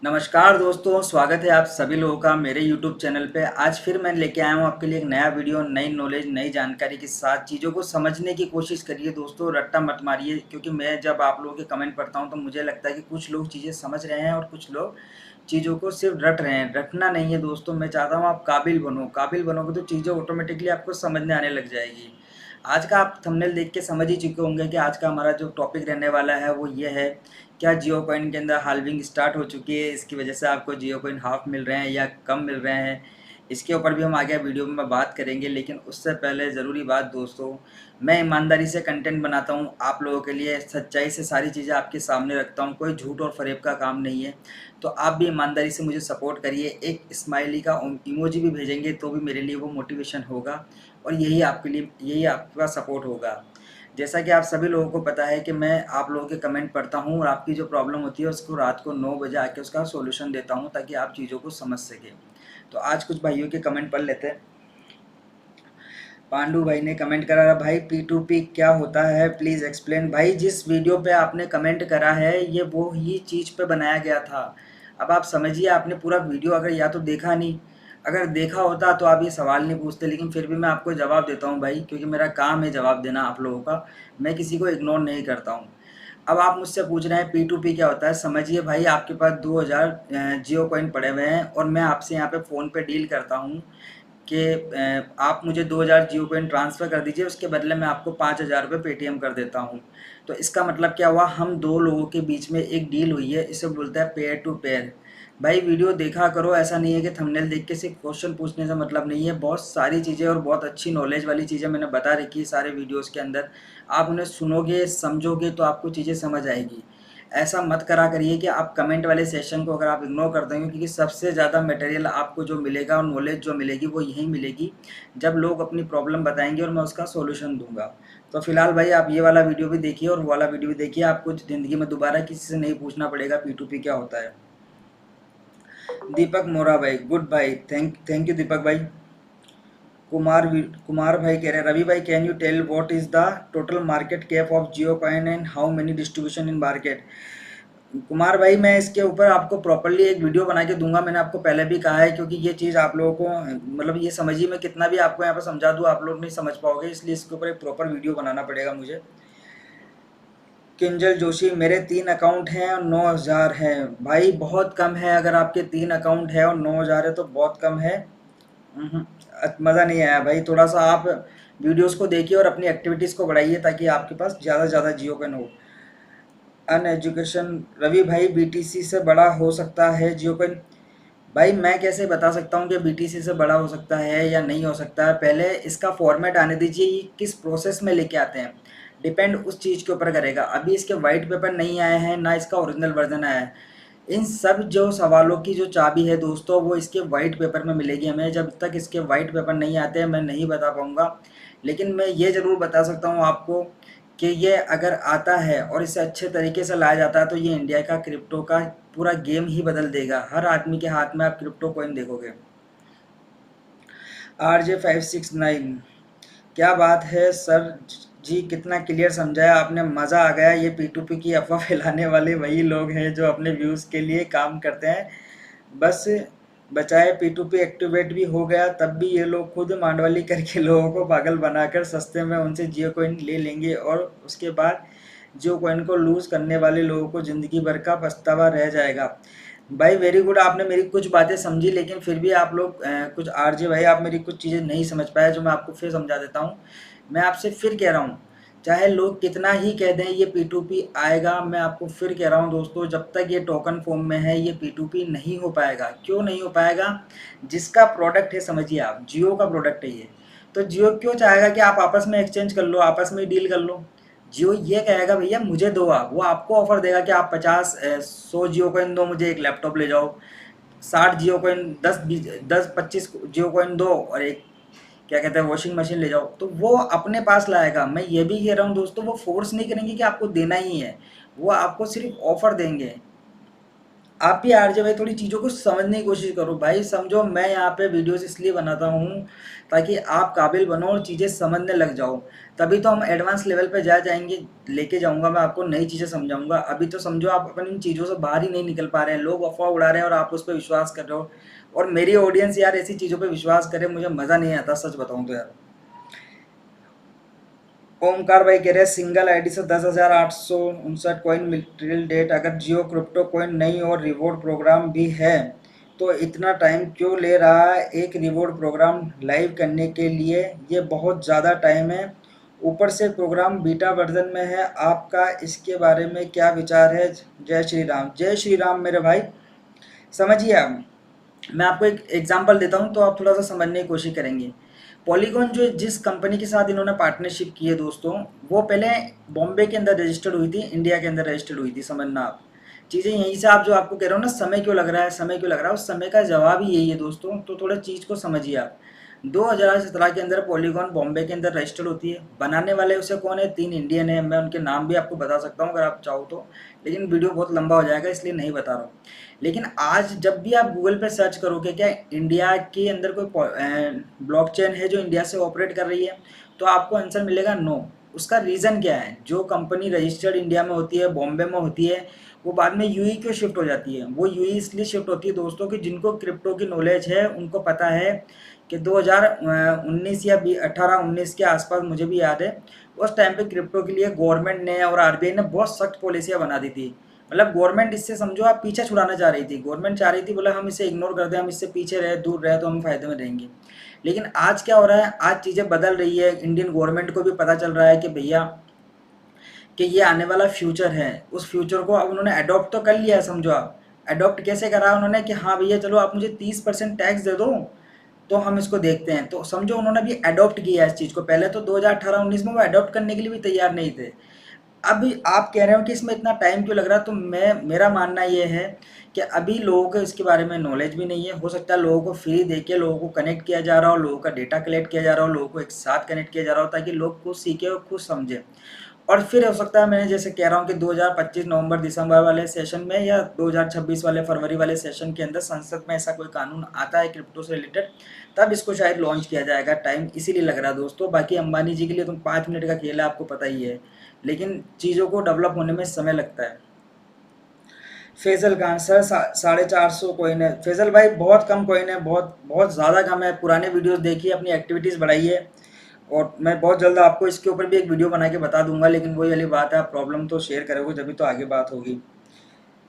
नमस्कार दोस्तों, स्वागत है आप सभी लोगों का मेरे YouTube चैनल पे। आज फिर मैं लेके आया हूँ आपके लिए एक नया वीडियो, नई नॉलेज, नई जानकारी के साथ। चीज़ों को समझने की कोशिश करिए दोस्तों, रट्टा मत मारिए, क्योंकि मैं जब आप लोगों के कमेंट पढ़ता हूँ तो मुझे लगता है कि कुछ लोग चीज़ें समझ रहे हैं और कुछ लोग चीज़ों को सिर्फ रट रहे हैं। रटना नहीं है दोस्तों, मैं चाहता हूँ आप काबिल बनो। काबिल बनोगे तो चीज़ें ऑटोमेटिकली आपको समझ में आने लग जाएगी। आज का आप थंबनेल देख के समझ ही चुके होंगे कि आज का हमारा जो टॉपिक रहने वाला है वो ये है, क्या जियो कॉइन के अंदर हाल्विंग स्टार्ट हो चुकी है, इसकी वजह से आपको जियो कॉइन हाफ मिल रहे हैं या कम मिल रहे हैं। इसके ऊपर भी हम आगे वीडियो में बात करेंगे, लेकिन उससे पहले ज़रूरी बात दोस्तों, मैं ईमानदारी से कंटेंट बनाता हूँ आप लोगों के लिए, सच्चाई से सारी चीज़ें आपके सामने रखता हूँ, कोई झूठ और फरेब का काम नहीं है। तो आप भी ईमानदारी से मुझे सपोर्ट करिए, एक स्माइली का इमोजी भी भेजेंगे तो भी मेरे लिए वो मोटिवेशन होगा और यही आपके लिए, यही आपका सपोर्ट होगा। जैसा कि आप सभी लोगों को पता है कि मैं आप लोगों के कमेंट पढ़ता हूँ और आपकी जो प्रॉब्लम होती है उसको रात को 9 बजे आके उसका सॉल्यूशन देता हूँ, ताकि आप चीज़ों को समझ सकें। तो आज कुछ भाइयों के कमेंट पढ़ लेते हैं। पांडु भाई ने कमेंट करा, भाई P2P क्या होता है, प्लीज़ एक्सप्लेन। भाई जिस वीडियो पे आपने कमेंट करा है ये वो ही चीज़ पे बनाया गया था। अब आप समझिए, आपने पूरा वीडियो अगर या तो देखा नहीं, अगर देखा होता तो आप ये सवाल नहीं पूछते, लेकिन फिर भी मैं आपको जवाब देता हूँ भाई, क्योंकि मेरा काम है जवाब देना आप लोगों का। मैं किसी को इग्नोर नहीं करता हूँ। अब आप मुझसे पूछ रहे हैं P2P क्या होता है। समझिए भाई, आपके पास 2000 जियो कॉइन पड़े हुए हैं और मैं आपसे यहाँ पे फ़ोन पे डील करता हूँ कि आप मुझे 2000 जियो कॉइन ट्रांसफ़र कर दीजिए, उसके बदले मैं आपको 5000 रुपये पेटीएम कर देता हूँ। तो इसका मतलब क्या हुआ, हम दो लोगों के बीच में एक डील हुई है, इसे बोलते हैं पेयर टू पेयर। भाई वीडियो देखा करो, ऐसा नहीं है कि थंबनेल देख के सिर्फ क्वेश्चन पूछने से मतलब नहीं है। बहुत सारी चीज़ें और बहुत अच्छी नॉलेज वाली चीज़ें मैंने बता रखी है सारे वीडियोज़ के अंदर। आप उन्हें सुनोगे, समझोगे तो आपको चीज़ें समझ आएगी। ऐसा मत करा करिए कि आप कमेंट वाले सेशन को अगर आप इग्नोर कर देंगे, क्योंकि सबसे ज़्यादा मटेरियल आपको जो मिलेगा और नॉलेज जो मिलेगी वो यहीं मिलेगी, जब लोग अपनी प्रॉब्लम बताएंगे और मैं उसका सॉल्यूशन दूंगा। तो फिलहाल भाई आप ये वाला वीडियो भी देखिए और वो वाला वीडियो भी देखिए, आपको ज़िंदगी में दोबारा किसी से नहीं पूछना पड़ेगा P2P क्या होता है। दीपक मोरा भाई, गुड भाई, थैंक यू दीपक भाई। कुमार भाई कह रहे हैं, रवि भाई can you tell what is the total market cap of Jio coin and how many distribution in market. Kumar भाई मैं इसके ऊपर आपको प्रॉपर्ली एक वीडियो बना के दूंगा, मैंने आपको पहले भी कहा है, क्योंकि ये चीज़ आप लोगों को मतलब ये समझिए, मैं कितना भी आपको यहाँ पर समझा दूँ आप लोग नहीं समझ पाओगे, इसलिए इसके ऊपर एक प्रॉपर वीडियो बनाना पड़ेगा मुझे। किंजल जोशी, मेरे 3 अकाउंट हैं और 9000 हैं। भाई बहुत कम है, अगर आपके 3 अकाउंट है और 9000 है तो बहुत कम है। मज़ा नहीं आया भाई, थोड़ा सा आप वीडियोस को देखिए और अपनी एक्टिविटीज़ को बढ़ाइए, ताकि आपके पास ज़्यादा से ज़्यादा जियो कॉइन हो। अन एजुकेशन, रवि भाई बीटीसी से बड़ा हो सकता है जियो कॉइन। भाई मैं कैसे बता सकता हूँ कि बीटीसी से बड़ा हो सकता है या नहीं हो सकता है, पहले इसका फॉर्मेट आने दीजिए, ये किस प्रोसेस में लेके आते हैं, डिपेंड उस चीज़ के ऊपर करेगा। अभी इसके वाइट पेपर नहीं आए हैं, ना इसका ओरिजिनल वर्जन आया है। इन सब जो सवालों की जो चाबी है दोस्तों, वो इसके वाइट पेपर में मिलेगी हमें। जब तक इसके वाइट पेपर नहीं आते हैं मैं नहीं बता पाऊँगा, लेकिन मैं ये ज़रूर बता सकता हूँ आपको कि ये अगर आता है और इसे अच्छे तरीके से लाया जाता है तो ये इंडिया का क्रिप्टो का पूरा गेम ही बदल देगा। हर आदमी के हाथ में आप क्रिप्टो कॉइन देखोगे। RJ569, क्या बात है सर जी, कितना क्लियर समझाया आपने, मज़ा आ गया। ये P2P की अफवाह फैलाने वाले वही लोग हैं जो अपने व्यूज़ के लिए काम करते हैं। बस बचाए P2P एक्टिवेट भी हो गया तब भी ये लोग खुद मांडवाली करके लोगों को पागल बनाकर सस्ते में उनसे जियो कॉइन ले लेंगे और उसके बाद जियो कॉइन को लूज़ करने वाले लोगों को ज़िंदगी भर का पछतावा रह जाएगा। भाई वेरी गुड, आपने मेरी कुछ बातें समझी, लेकिन फिर भी आप लोग कुछ आरजे भाई आप मेरी कुछ चीज़ें नहीं समझ पाए, जो मैं आपको फिर समझा देता हूँ। मैं आपसे फिर कह रहा हूँ, चाहे लोग कितना ही कह दें ये P2P आएगा, मैं आपको फिर कह रहा हूँ दोस्तों, जब तक ये टोकन फॉर्म में है ये P2P नहीं हो पाएगा। क्यों नहीं हो पाएगा? जिसका प्रोडक्ट है, समझिए आप, जियो का प्रोडक्ट है ये, तो जियो क्यों चाहेगा कि आप आपस में एक्सचेंज कर लो, आपस में डील कर लो। जियो ये कहेगा भैया मुझे दो, आप वो आपको ऑफर देगा कि आप 100 जियो कॉइन दो, मुझे एक लैपटॉप ले जाओ। 60 जियो कॉइन, 10 25 जियो कॉइन दो और एक क्या कहते हैं वॉशिंग मशीन ले जाओ, तो वो अपने पास लाएगा। मैं ये भी कह रहा हूँ दोस्तों, वो फोर्स नहीं करेंगे कि आपको देना ही है, वो आपको सिर्फ ऑफर देंगे। आप भी आरजे भाई थोड़ी चीज़ों को समझने की कोशिश करो भाई। समझो, मैं यहाँ पे वीडियोस इसलिए बनाता हूँ ताकि आप काबिल बनो और चीज़ें समझने लग जाओ। तभी तो हम एडवांस लेवल पे जाएंगे। लेके जाऊंगा मैं आपको, नई चीज़ें समझाऊंगा। अभी तो समझो आप अपन इन चीज़ों से बाहर ही नहीं निकल पा रहे हैं। लोग अफवाह उड़ा रहे हैं और आप उस पर विश्वास कर रहे हो। और मेरी ऑडियंस यार ऐसी चीज़ों पर विश्वास करे, मुझे मज़ा नहीं आता सच बताऊँ तो यार। ओमकार भाई कह रहे हैं सिंगल आईडी से 10,859 कॉइन मिल डेट। अगर जियो क्रिप्टो कॉइन नहीं और रिवॉर्ड प्रोग्राम भी है तो इतना टाइम क्यों ले रहा है एक रिवॉर्ड प्रोग्राम लाइव करने के लिए? ये बहुत ज़्यादा टाइम है। ऊपर से प्रोग्राम बीटा वर्जन में है। आपका इसके बारे में क्या विचार है? जय श्री राम। जय श्री राम मेरे भाई। समझिए आप, मैं आपको एक एग्जांपल देता हूँ तो आप थोड़ा सा समझने की कोशिश करेंगे। पॉलीगॉन जो जिस कंपनी के साथ इन्होंने पार्टनरशिप की है दोस्तों, वो पहले बॉम्बे के अंदर रजिस्टर्ड हुई थी, इंडिया के अंदर रजिस्टर्ड हुई थी। समझना आप चीज़ें यहीं से। आप जो आपको कह रहे हो ना समय क्यों लग रहा है, समय क्यों लग रहा है, उस समय का जवाब ही यही है दोस्तों। तो थोड़ा चीज़ को समझिए आप। 2017 के अंदर पॉलीगॉन बॉम्बे के अंदर रजिस्टर्ड होती है। बनाने वाले उसे कौन है? 3 इंडियन है। मैं उनके नाम भी आपको बता सकता हूँ अगर आप चाहो तो, लेकिन वीडियो बहुत लंबा हो जाएगा इसलिए नहीं बता रहा हूँ। लेकिन आज जब भी आप गूगल पे सर्च करोगे क्या इंडिया के अंदर कोई ब्लॉकचेन है जो इंडिया से ऑपरेट कर रही है, तो आपको आंसर मिलेगा नो। उसका रीज़न क्या है? जो कंपनी रजिस्टर्ड इंडिया में होती है, बॉम्बे में होती है, वो बाद में यूई क्यों शिफ्ट हो जाती है? वो यूई इसलिए शिफ्ट होती है दोस्तों कि जिनको क्रिप्टो की नॉलेज है उनको पता है कि 2019 या 18-19 के आसपास, मुझे भी याद है, उस टाइम पे क्रिप्टो के लिए गवर्नमेंट ने और आरबीआई ने बहुत सख्त पॉलिसियाँ बना दी थी। मतलब गवर्नमेंट इससे समझो आप पीछे छुड़ाना चाह रही थी। गवर्नमेंट चाह रही थी बोला हम इसे इग्नोर कर दें, हम इससे पीछे रहे, दूर रहे तो हम फायदे में रहेंगे। लेकिन आज क्या हो रहा है? आज चीज़ें बदल रही है। इंडियन गवर्नमेंट को भी पता चल रहा है कि भैया कि ये आने वाला फ्यूचर है। उस फ्यूचर को अब उन्होंने अडॉप्ट तो कर लिया है। समझो आप, अडॉप्ट कैसे करा उन्होंने कि हाँ भैया चलो आप मुझे 30% टैक्स दे दो तो हम इसको देखते हैं। तो समझो उन्होंने भी अडॉप्ट किया है इस चीज़ को। पहले तो 2018-19 में वो अडॉप्ट करने के लिए भी तैयार नहीं थे। अब आप कह रहे हो कि इसमें इतना टाइम क्यों लग रहा है, तो मेरा मानना ये है कि अभी लोगों को इसके बारे में नॉलेज भी नहीं है। हो सकता है लोगों को फ्री देके लोगों को कनेक्ट किया जा रहा हो, लोगों का डेटा कलेक्ट किया जा रहा हो, लोगों को एक साथ कनेक्ट किया जा रहा हो ताकि लोग खुद सीखे और खुद समझे। और फिर हो सकता है मैंने जैसे कह रहा हूँ कि 2025 नवंबर दिसंबर वाले सेशन में या 2026 वाले फरवरी वाले सेशन के अंदर संसद में ऐसा कोई कानून आता है क्रिप्टो से रिलेटेड, तब इसको शायद लॉन्च किया जाएगा। टाइम इसीलिए लग रहा है दोस्तों। बाकी अंबानी जी के लिए तो 5 मिनट का खेल है, आपको पता ही है, लेकिन चीज़ों को डेवलप होने में समय लगता है। फैजल खान सर 450 कॉइन है। फैजल भाई बहुत कम कॉइन है, बहुत बहुत ज़्यादा कम है। पुराने वीडियोस देखिए, अपनी एक्टिविटीज़ बढ़ाइए और मैं बहुत जल्द आपको इसके ऊपर भी एक वीडियो बना के बता दूंगा। लेकिन वही वाली बात है, आप प्रॉब्लम तो शेयर करोगे जभी तो आगे बात होगी।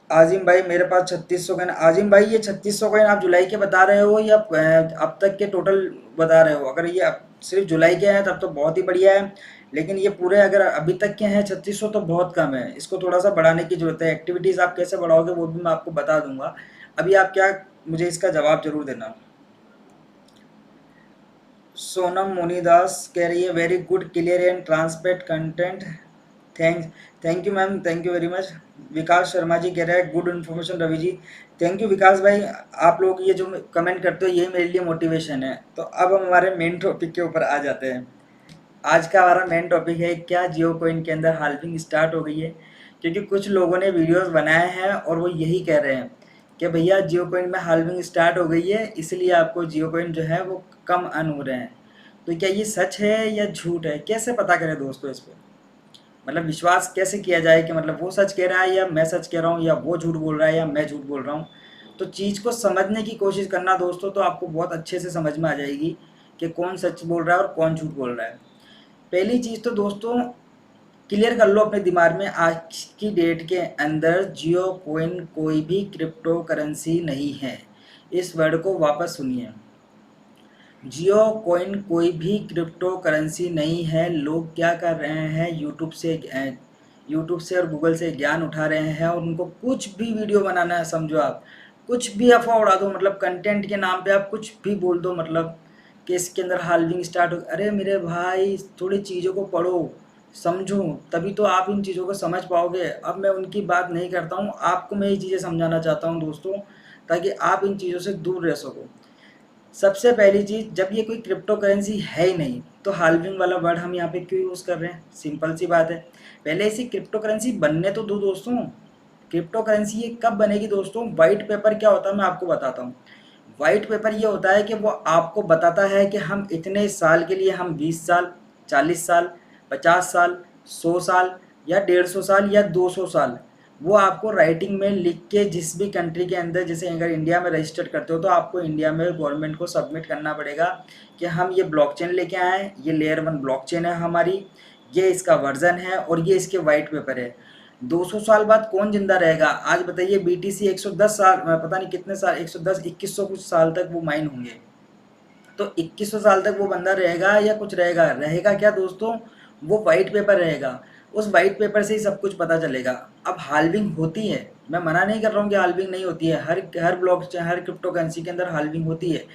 आजिम भाई मेरे पास 3600 कॉइन। आजिम भाई ये 3600 कॉइन आप जुलाई के बता रहे हो या अब तक के टोटल बता रहे हो? अगर ये सिर्फ जुलाई के हैं तब तो बहुत ही बढ़िया है। लेकिन ये पूरे अगर अभी तक के हैं 3600 तो बहुत कम है। इसको थोड़ा सा बढ़ाने की जरूरत है। एक्टिविटीज़ आप कैसे बढ़ाओगे वो भी मैं आपको बता दूंगा। अभी आप क्या, मुझे इसका जवाब जरूर देना। सोनम मुनीदास कह रही है very good clear and transparent content. Thank thank you ma'am, thank you very much. Vikas Sharma ji कह रहे हैं good information Ravi ji. Thank you Vikas भाई। आप लोग ये जो कमेंट करते हो ये मेरे लिए मोटिवेशन है। तो अब हम हमारे मेन टॉपिक के ऊपर आ जाते हैं। आज का हमारा मेन टॉपिक है क्या जियो कोइन के अंदर हाल्विंग स्टार्ट हो गई है? क्योंकि कुछ लोगों ने वीडियोस बनाए हैं और वो यही कह रहे हैं कि भैया जियो कोइन में हाल्विंग स्टार्ट हो गई है, इसलिए आपको जियो कोइन जो है वो कम अर्न हो रहे हैं। तो क्या ये सच है या झूठ है? कैसे पता करें दोस्तों इस पर? मतलब विश्वास कैसे किया जाए कि मतलब वो सच कह रहा है या मैं सच कह रहा हूँ, या वो झूठ बोल रहा है या मैं झूठ बोल रहा हूँ? तो चीज़ को समझने की कोशिश करना दोस्तों, तो आपको बहुत अच्छे से समझ में आ जाएगी कि कौन सच बोल रहा है और कौन झूठ बोल रहा है। पहली चीज़ तो दोस्तों क्लियर कर लो अपने दिमाग में, आज की डेट के अंदर जियो कोइन कोई भी क्रिप्टो करेंसी नहीं है। इस वर्ड को वापस सुनिए, जियो कोइन कोई भी क्रिप्टो करेंसी नहीं है। लोग क्या कर रहे हैं, यूट्यूब से और गूगल से ज्ञान उठा रहे हैं और उनको कुछ भी वीडियो बनाना है। समझो आप कुछ भी अफवाह उड़ा दो, मतलब कंटेंट के नाम पे आप कुछ भी बोल दो, मतलब कि इसके अंदर हाल्विंग स्टार्ट हो। अरे मेरे भाई थोड़ी चीज़ों को पढ़ो, समझो, तभी तो आप इन चीज़ों को समझ पाओगे। अब मैं उनकी बात नहीं करता हूँ, आपको मैं ये चीज़ें समझाना चाहता हूँ दोस्तों, ताकि आप इन चीज़ों से दूर रह सको। सबसे पहली चीज़, जब ये कोई क्रिप्टो करेंसी है ही नहीं तो हाल्विंग वाला वर्ड हम यहाँ पे क्यों यूज़ कर रहे हैं? सिंपल सी बात है, पहले इसी क्रिप्टो करेंसी बनने तो दो दोस्तों। क्रिप्टो करेंसी ये कब बनेगी दोस्तों? वाइट पेपर क्या होता है मैं आपको बताता हूँ। वाइट पेपर ये होता है कि वो आपको बताता है कि हम इतने साल के लिए, हम 20 साल, 40 साल, 50 साल, 100 साल या 150 साल या 200 साल, वो आपको राइटिंग में लिख के जिस भी कंट्री के अंदर, जैसे अगर इंडिया में रजिस्टर्ड करते हो तो आपको इंडिया में गवर्नमेंट को सबमिट करना पड़ेगा कि हम ये ब्लॉकचेन लेके आए हैं, ये लेयर 1 ब्लॉकचेन है हमारी, ये इसका वर्जन है और ये इसके वाइट पेपर है। 200 साल बाद कौन जिंदा रहेगा? आज बताइए, बीटीसी 110 साल, पता नहीं कितने साल, 110 2100 कुछ साल तक वो माइन होंगे। तो 2100 साल तक वो बंदा रहेगा या कुछ रहेगा? रहेगा क्या दोस्तों? वो वाइट पेपर रहेगा। उस वाइट पेपर से ही सब कुछ पता चलेगा। अब हाल्विंग होती है, मैं मना नहीं कर रहा हूँ कि हाल्विंग नहीं होती है, हर ब्लॉक हर क्रिप्टो करेंसी के अंदर हाल्विंग होती है।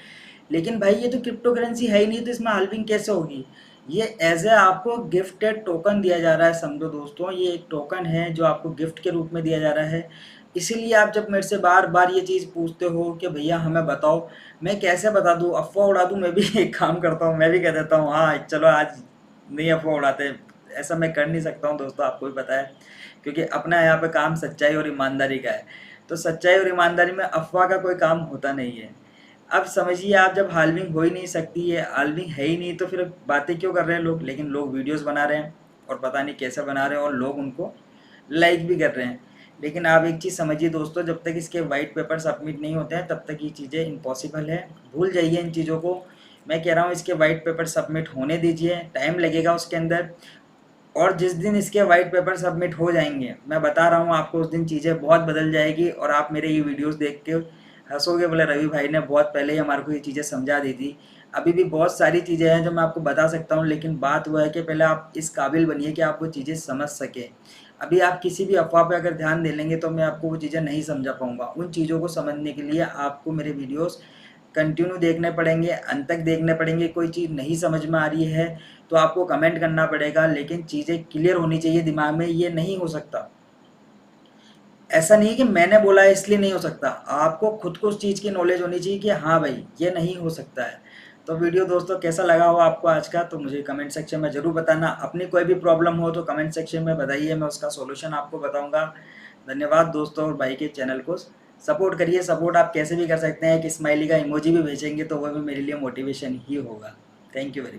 लेकिन भाई ये तो क्रिप्टो करेंसी है ही नहीं, तो इसमें हाल्विंग कैसे होगी? ये एज ए आपको गिफ्टेड टोकन दिया जा रहा है, समझो दोस्तों, ये एक टोकन है जो आपको गिफ्ट के रूप में दिया जा रहा है। इसीलिए आप जब मेरे से बार बार ये चीज़ पूछते हो कि भैया हमें बताओ, मैं कैसे बता दूँ, अफवाह उड़ा दूँ? मैं भी एक काम करता हूँ, मैं भी कह देता हूँ हाँ चलो आज नहीं अफवाह उड़ाते। ऐसा मैं कर नहीं सकता हूँ दोस्तों, आपको भी पता है, क्योंकि अपना यहाँ पे काम सच्चाई और ईमानदारी का है। तो सच्चाई और ईमानदारी में अफवाह का कोई काम होता नहीं है। अब समझिए, आप जब हाल्विंग हो ही नहीं सकती है, हाल्विंग है ही नहीं, तो फिर बातें क्यों कर रहे हैं लोग? लेकिन लोग वीडियोस बना रहे हैं और पता नहीं कैसे बना रहे हैं और लोग उनको लाइक भी कर रहे हैं। लेकिन आप एक चीज़ समझिए दोस्तों, जब तक इसके वाइट पेपर सबमिट नहीं होते हैं तब तक ये चीज़ें इम्पॉसिबल है। भूल जाइए इन चीज़ों को। मैं कह रहा हूँ इसके वाइट पेपर सबमिट होने दीजिए, टाइम लगेगा उसके अंदर। और जिस दिन इसके वाइट पेपर सबमिट हो जाएंगे, मैं बता रहा हूँ आपको, उस दिन चीज़ें बहुत बदल जाएगी और आप मेरे ये वीडियोस देख के हंसोगे, बोले रवि भाई ने बहुत पहले ही हमारे को ये चीज़ें समझा दी थी। अभी भी बहुत सारी चीज़ें हैं जो मैं आपको बता सकता हूँ, लेकिन बात वह है कि पहले आप इस काबिल बनिए कि आप वो चीज़ें समझ सकें। अभी आप किसी भी अफ़वाह पे अगर ध्यान दे लेंगे तो मैं आपको वो चीज़ें नहीं समझा पाऊँगा। उन चीज़ों को समझने के लिए आपको मेरे वीडियोस कंटिन्यू देखने पड़ेंगे, अंत तक देखने पड़ेंगे। कोई चीज़ नहीं समझ में आ रही है तो आपको कमेंट करना पड़ेगा, लेकिन चीज़ें क्लियर होनी चाहिए दिमाग में। ये नहीं हो सकता, ऐसा नहीं है कि मैंने बोला है इसलिए नहीं हो सकता। आपको खुद को उस चीज़ की नॉलेज होनी चाहिए कि हाँ भाई ये नहीं हो सकता है। तो वीडियो दोस्तों कैसा लगा हो आपको आज का, तो मुझे कमेंट सेक्शन में ज़रूर बताना। अपनी कोई भी प्रॉब्लम हो तो कमेंट सेक्शन में बताइए, मैं उसका सॉल्यूशन आपको बताऊंगा। धन्यवाद दोस्तों, और भाई के चैनल को सपोर्ट करिए। सपोर्ट आप कैसे भी कर सकते हैं, एक स्माइली का इमोजी भी भेजेंगे तो वह भी मेरे लिए मोटिवेशन ही होगा। Thank you very much.